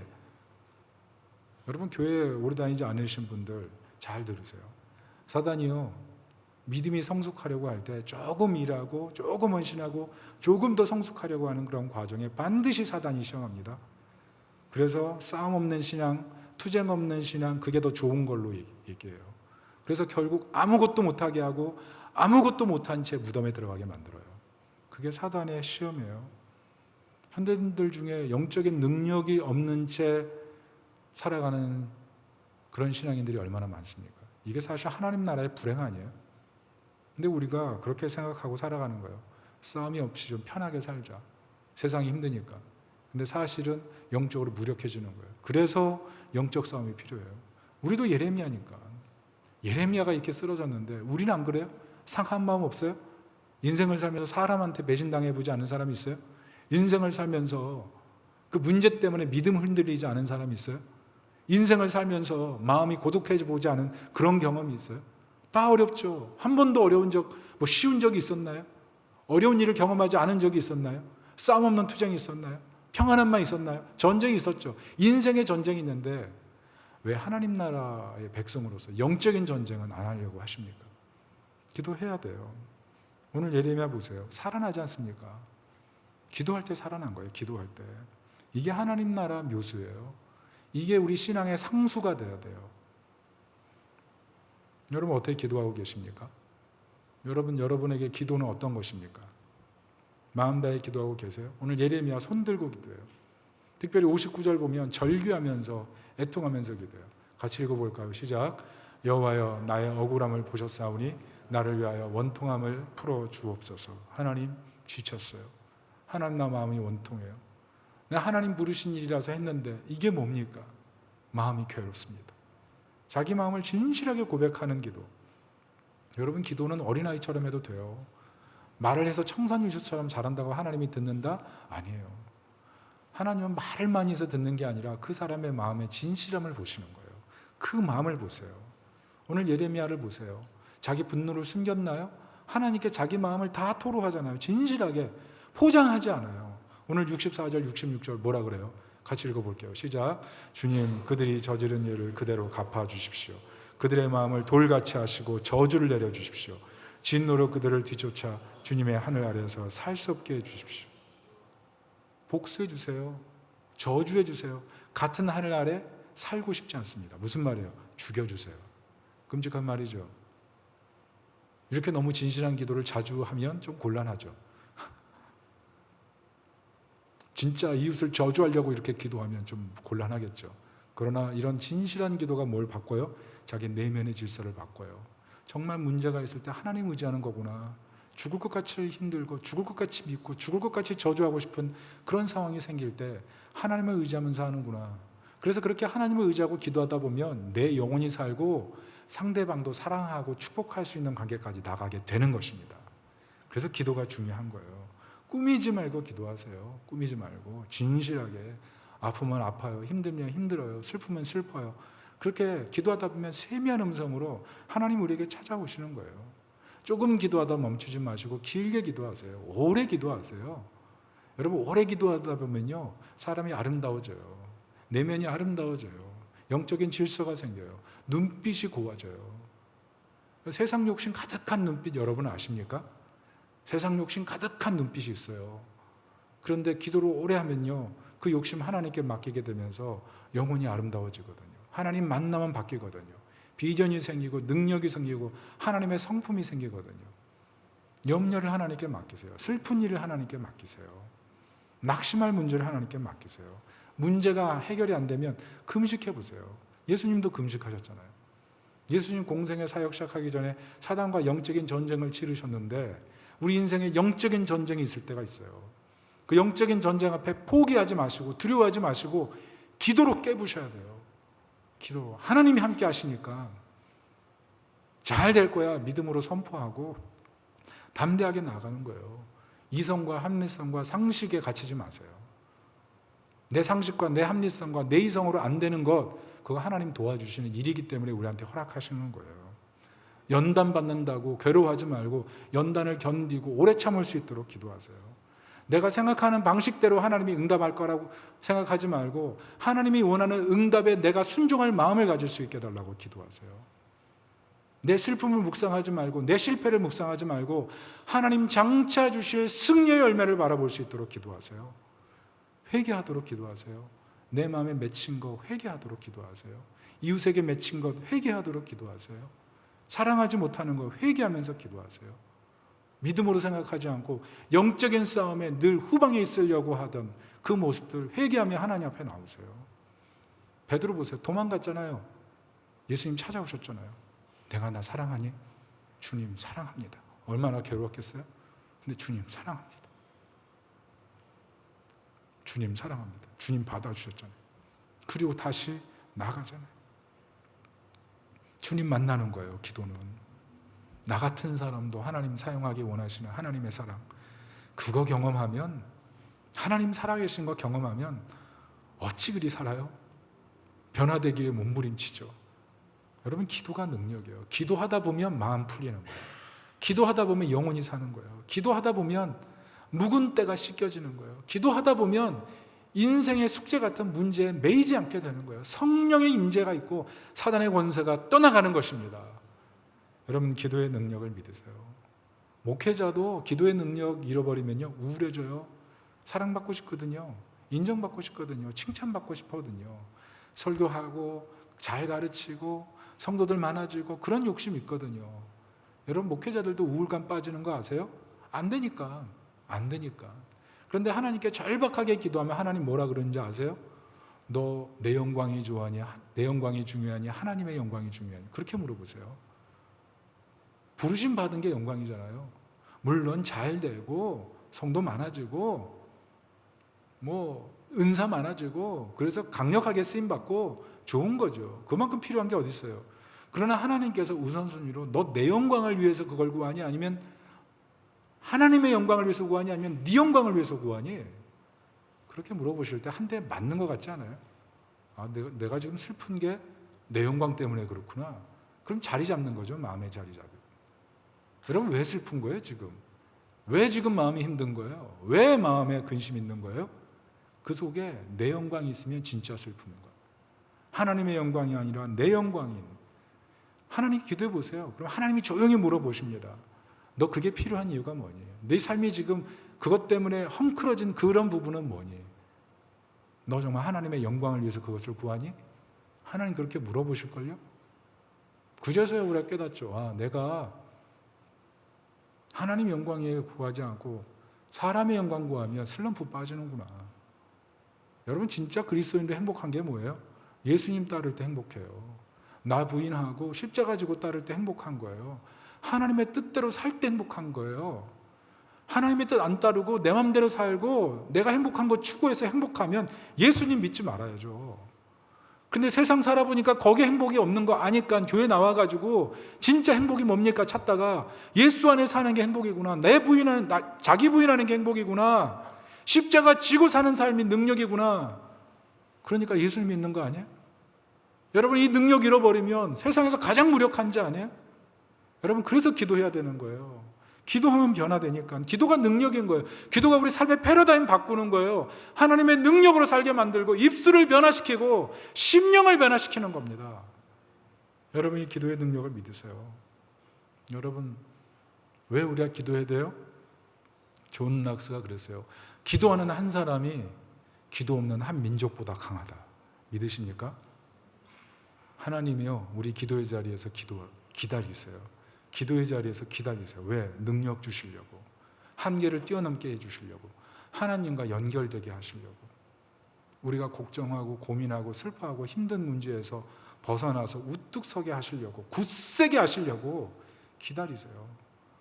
여러분 교회에 오래 다니지 않으신 분들 잘 들으세요. 사단이요, 믿음이 성숙하려고 할 때 조금 일하고 조금 헌신하고 조금 더 성숙하려고 하는 그런 과정에 반드시 사단이 시험합니다. 그래서 싸움 없는 신앙, 투쟁 없는 신앙, 그게 더 좋은 걸로 얘기해요. 그래서 결국 아무것도 못하게 하고 아무것도 못한 채 무덤에 들어가게 만들어요. 그게 사단의 시험이에요. 현대인들 중에 영적인 능력이 없는 채 살아가는 그런 신앙인들이 얼마나 많습니까? 이게 사실 하나님 나라의 불행 아니에요? 근데 우리가 그렇게 생각하고 살아가는 거예요. 싸움이 없이 좀 편하게 살자. 세상이 힘드니까. 근데 사실은 영적으로 무력해지는 거예요. 그래서 영적 싸움이 필요해요. 우리도 예레미야니까. 예레미야가 이렇게 쓰러졌는데 우리는 안 그래요? 상한 마음 없어요? 인생을 살면서 사람한테 배신당해보지 않은 사람이 있어요? 인생을 살면서 그 문제 때문에 믿음 흔들리지 않은 사람이 있어요? 인생을 살면서 마음이 고독해져 보지 않은 그런 경험이 있어요? 다 어렵죠. 한 번도 어려운 적, 쉬운 적이 있었나요? 어려운 일을 경험하지 않은 적이 있었나요? 싸움 없는 투쟁이 있었나요? 평안함만 있었나요? 전쟁이 있었죠. 인생의 전쟁이 있는데 왜 하나님 나라의 백성으로서 영적인 전쟁은 안 하려고 하십니까? 기도해야 돼요. 오늘 예레미야 보세요. 살아나지 않습니까? 기도할 때 살아난 거예요. 기도할 때. 이게 하나님 나라 묘수예요. 이게 우리 신앙의 상수가 돼야 돼요. 여러분 어떻게 기도하고 계십니까? 여러분에게 기도는 어떤 것입니까? 마음 다해 기도하고 계세요? 오늘 예레미야 손 들고 기도해요. 특별히 59절 보면 절규하면서 애통하면서 기도해요. 같이 읽어볼까요? 시작. 여호와여 나의 억울함을 보셨사오니 나를 위하여 원통함을 풀어 주옵소서. 하나님 지쳤어요. 하나님 나 마음이 원통해요. 내가 하나님 부르신 일이라서 했는데 이게 뭡니까? 마음이 괴롭습니다. 자기 마음을 진실하게 고백하는 기도. 여러분 기도는 어린아이처럼 해도 돼요. 말을 해서 청산유수처럼 잘한다고 하나님이 듣는다? 아니에요. 하나님은 말을 많이 해서 듣는 게 아니라 그 사람의 마음의 진실함을 보시는 거예요. 그 마음을 보세요. 오늘 예레미야를 보세요. 자기 분노를 숨겼나요? 하나님께 자기 마음을 다 토로하잖아요. 진실하게 포장하지 않아요. 오늘 64절 66절 뭐라 그래요? 같이 읽어볼게요. 시작. 주님, 그들이 저지른 일을 그대로 갚아주십시오. 그들의 마음을 돌같이 하시고 저주를 내려주십시오. 진노로 그들을 뒤쫓아 주님의 하늘 아래에서 살 수 없게 해주십시오. 복수해 주세요. 저주해 주세요. 같은 하늘 아래 살고 싶지 않습니다. 무슨 말이에요? 죽여주세요. 끔찍한 말이죠. 이렇게 너무 진실한 기도를 자주 하면 좀 곤란하죠. 진짜 이웃을 저주하려고 이렇게 기도하면 좀 곤란하겠죠. 그러나 이런 진실한 기도가 뭘 바꿔요? 자기 내면의 질서를 바꿔요. 정말 문제가 있을 때 하나님 의지하는 거구나. 죽을 것 같이 힘들고 죽을 것 같이 믿고 죽을 것 같이 저주하고 싶은 그런 상황이 생길 때 하나님을 의지하면서 하는구나. 그래서 그렇게 하나님을 의지하고 기도하다 보면 내 영혼이 살고 상대방도 사랑하고 축복할 수 있는 관계까지 나가게 되는 것입니다. 그래서 기도가 중요한 거예요. 꾸미지 말고 기도하세요. 꾸미지 말고 진실하게. 아프면 아파요. 힘들면 힘들어요. 슬프면 슬퍼요. 그렇게 기도하다 보면 세미한 음성으로 하나님 우리에게 찾아오시는 거예요. 조금 기도하다 멈추지 마시고 길게 기도하세요. 오래 기도하세요. 여러분, 오래 기도하다 보면요, 사람이 아름다워져요. 내면이 아름다워져요. 영적인 질서가 생겨요. 눈빛이 고와져요. 세상 욕심 가득한 눈빛 여러분 아십니까? 세상 욕심 가득한 눈빛이 있어요. 그런데 기도를 오래 하면요, 그 욕심 하나님께 맡기게 되면서 영혼이 아름다워지거든요. 하나님 만나면 바뀌거든요. 비전이 생기고 능력이 생기고 하나님의 성품이 생기거든요. 염려를 하나님께 맡기세요. 슬픈 일을 하나님께 맡기세요. 낙심할 문제를 하나님께 맡기세요. 문제가 해결이 안 되면 금식해 보세요. 예수님도 금식하셨잖아요. 예수님 공생의 사역 시작하기 전에 사단과 영적인 전쟁을 치르셨는데 우리 인생에 영적인 전쟁이 있을 때가 있어요. 그 영적인 전쟁 앞에 포기하지 마시고 두려워하지 마시고 기도로 깨부셔야 돼요. 기도로. 하나님이 함께 하시니까 잘 될 거야 믿음으로 선포하고 담대하게 나가는 거예요. 이성과 합리성과 상식에 갇히지 마세요. 내 상식과 내 합리성과 내 이성으로 안 되는 것, 그거 하나님 도와주시는 일이기 때문에 우리한테 허락하시는 거예요. 연단 받는다고 괴로워하지 말고 연단을 견디고 오래 참을 수 있도록 기도하세요. 내가 생각하는 방식대로 하나님이 응답할 거라고 생각하지 말고 하나님이 원하는 응답에 내가 순종할 마음을 가질 수 있게 해달라고 기도하세요. 내 슬픔을 묵상하지 말고 내 실패를 묵상하지 말고 하나님 장차 주실 승리의 열매를 바라볼 수 있도록 기도하세요. 회개하도록 기도하세요. 내 마음에 맺힌 것 회개하도록 기도하세요. 이웃에게 맺힌 것 회개하도록 기도하세요. 사랑하지 못하는 것 회개하면서 기도하세요. 믿음으로 생각하지 않고 영적인 싸움에 늘 후방에 있으려고 하던 그 모습들 회개하며 하나님 앞에 나오세요. 베드로 보세요. 도망갔잖아요. 예수님 찾아오셨잖아요. 내가 나 사랑하니? 주님 사랑합니다. 얼마나 괴로웠겠어요? 근데 주님 사랑합니다. 주님 사랑합니다. 주님 받아주셨잖아요. 그리고 다시 나가잖아요. 주님 만나는 거예요. 기도는. 나 같은 사람도 하나님 사용하기 원하시는 하나님의 사랑, 그거 경험하면, 하나님 살아계신 거 경험하면 어찌 그리 살아요? 변화되기에 몸부림치죠. 여러분, 기도가 능력이에요. 기도하다 보면 마음 풀리는 거예요. 기도하다 보면 영혼이 사는 거예요. 기도하다 보면 묵은 때가 씻겨지는 거예요. 기도하다 보면 인생의 숙제 같은 문제에 매이지 않게 되는 거예요. 성령의 임재가 있고 사단의 권세가 떠나가는 것입니다. 여러분, 기도의 능력을 믿으세요. 목회자도 기도의 능력 잃어버리면요, 우울해져요. 사랑받고 싶거든요. 인정받고 싶거든요. 칭찬받고 싶거든요. 설교하고 잘 가르치고 성도들 많아지고 그런 욕심이 있거든요. 여러분, 목회자들도 우울감 빠지는 거 아세요? 안 되니까. 그런데 하나님께 절박하게 기도하면 하나님 뭐라 그러는지 아세요? 너 내 영광이 좋아하니? 내 영광이 중요하니? 하나님의 영광이 중요하니? 그렇게 물어보세요. 부르심 받은 게 영광이잖아요. 물론 잘 되고 성도 많아지고 뭐 은사 많아지고 그래서 강력하게 쓰임 받고 좋은 거죠. 그만큼 필요한 게 어디 있어요. 그러나 하나님께서 우선순위로 너 내 영광을 위해서 그걸 구하니? 아니면 하나님의 영광을 위해서 구하니 아니면 네 영광을 위해서 구하니? 그렇게 물어보실 때 한 대 맞는 것 같지 않아요? 아, 내가 지금 슬픈 게 내 영광 때문에 그렇구나. 그럼 자리 잡는 거죠. 마음의 자리 잡고. 여러분 왜 슬픈 거예요 지금? 왜 지금 마음이 힘든 거예요? 왜 마음에 근심이 있는 거예요? 그 속에 내 영광이 있으면 진짜 슬픈 거예요. 하나님의 영광이 아니라 내 영광인. 하나님 기도해 보세요. 그럼 하나님이 조용히 물어보십니다. 너 그게 필요한 이유가 뭐니? 내 삶이 지금 그것 때문에 헝클어진 그런 부분은 뭐니? 너 정말 하나님의 영광을 위해서 그것을 구하니? 하나님 그렇게 물어보실걸요? 그제서야 우리가 깨닫죠. 아, 내가 하나님 영광에 구하지 않고 사람의 영광 구하면 슬럼프 빠지는구나. 여러분 진짜 그리스도인도 행복한 게 뭐예요? 예수님 따를 때 행복해요. 나 부인하고 십자가 지고 따를 때 행복한 거예요. 하나님의 뜻대로 살 때 행복한 거예요. 하나님의 뜻 안 따르고 내 맘대로 살고 내가 행복한 거 추구해서 행복하면 예수님 믿지 말아야죠. 근데 세상 살아보니까 거기에 행복이 없는 거 아니까 교회 나와가지고 진짜 행복이 뭡니까 찾다가 예수 안에 사는 게 행복이구나. 자기 부인하는 게 행복이구나. 십자가 지고 사는 삶이 능력이구나. 그러니까 예수를 믿는 거 아니에요? 여러분 이 능력 잃어버리면 세상에서 가장 무력한 자 아니에요? 여러분 그래서 기도해야 되는 거예요. 기도하면 변화되니까. 기도가 능력인 거예요. 기도가 우리 삶의 패러다임 바꾸는 거예요. 하나님의 능력으로 살게 만들고 입술을 변화시키고 심령을 변화시키는 겁니다. 여러분 이 기도의 능력을 믿으세요. 여러분 왜 우리가 기도해야 돼요? 존 낙스가 그랬어요. 기도하는 한 사람이 기도 없는 한 민족보다 강하다. 믿으십니까? 하나님이요 우리 기도의 자리에서 기다리세요. 기도의 자리에서 기다리세요. 왜? 능력 주시려고. 한계를 뛰어넘게 해주시려고. 하나님과 연결되게 하시려고. 우리가 걱정하고 고민하고 슬퍼하고 힘든 문제에서 벗어나서 우뚝 서게 하시려고. 굳세게 하시려고 기다리세요.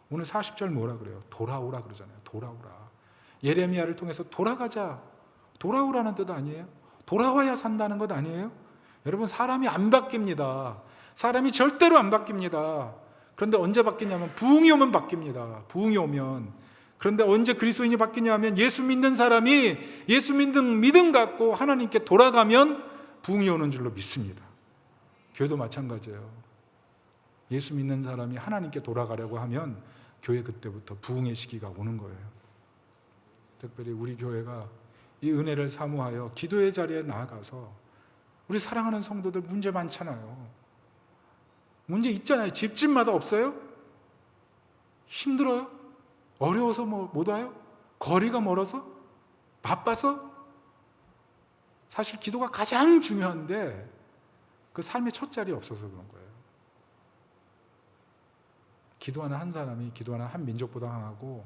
오늘 40절 뭐라 그래요? 돌아오라 그러잖아요. 돌아오라. 예레미야를 통해서 돌아가자. 돌아오라는 뜻 아니에요? 돌아와야 산다는 것 아니에요? 여러분 사람이 안 바뀝니다. 사람이 절대로 안 바뀝니다. 그런데 언제 바뀌냐면 부흥이 오면 바뀝니다. 부흥이 오면. 그런데 언제 그리스도인이 바뀌냐면 예수 믿는 사람이 예수 믿는 믿음 갖고 하나님께 돌아가면 부흥이 오는 줄로 믿습니다. 교회도 마찬가지예요. 예수 믿는 사람이 하나님께 돌아가려고 하면 교회 그때부터 부흥의 시기가 오는 거예요. 특별히 우리 교회가 이 은혜를 사모하여 기도의 자리에 나아가서 우리 사랑하는 성도들 문제 많잖아요. 문제 있잖아요. 집집마다 없어요? 힘들어요? 어려워서 못 와요? 거리가 멀어서? 바빠서? 사실 기도가 가장 중요한데 그 삶의 첫 자리에 없어서 그런 거예요. 기도하는 한 사람이 기도하는 한 민족보다 강하고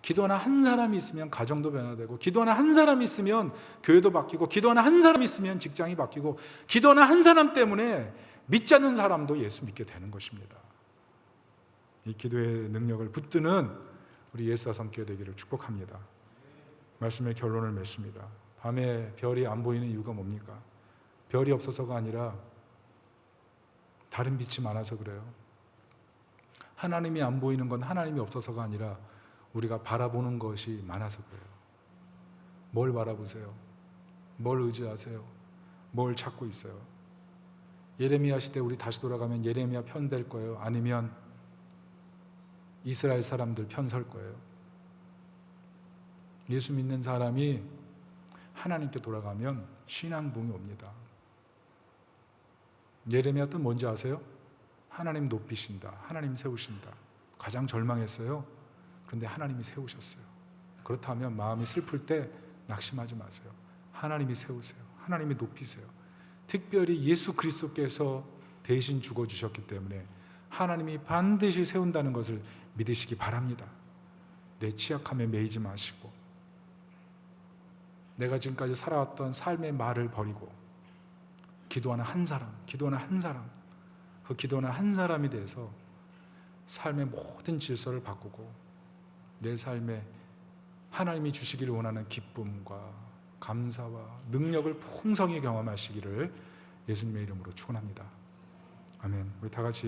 기도하는 한 사람이 있으면 가정도 변화되고 기도하는 한 사람이 있으면 교회도 바뀌고 기도하는 한 사람이 있으면 직장이 바뀌고 기도하는 한 사람 때문에 믿지 않는 사람도 예수 믿게 되는 것입니다. 이 기도의 능력을 붙드는 우리 예수와 함께 되기를 축복합니다. 말씀의 결론을 맺습니다. 밤에 별이 안 보이는 이유가 뭡니까? 별이 없어서가 아니라 다른 빛이 많아서 그래요. 하나님이 안 보이는 건 하나님이 없어서가 아니라 우리가 바라보는 것이 많아서 그래요. 뭘 바라보세요? 뭘 의지하세요? 뭘 찾고 있어요? 예레미야 시대 우리 다시 돌아가면 예레미야 편 될 거예요? 아니면 이스라엘 사람들 편 설 거예요? 예수 믿는 사람이 하나님께 돌아가면 신앙 부흥이 옵니다. 예레미야 뜻 뭔지 아세요? 하나님 높이신다. 하나님 세우신다. 가장 절망했어요. 그런데 하나님이 세우셨어요. 그렇다면 마음이 슬플 때 낙심하지 마세요. 하나님이 세우세요. 하나님이 높이세요. 특별히 예수 그리스도께서 대신 죽어주셨기 때문에 하나님이 반드시 세운다는 것을 믿으시기 바랍니다. 내 취약함에 매이지 마시고 내가 지금까지 살아왔던 삶의 말을 버리고 기도하는 한 사람, 그 기도하는 한 사람이 돼서 삶의 모든 질서를 바꾸고 내 삶에 하나님이 주시기를 원하는 기쁨과 감사와 능력을 풍성히 경험하시기를 예수님의 이름으로 축원합니다. 아멘. 우리 다 같이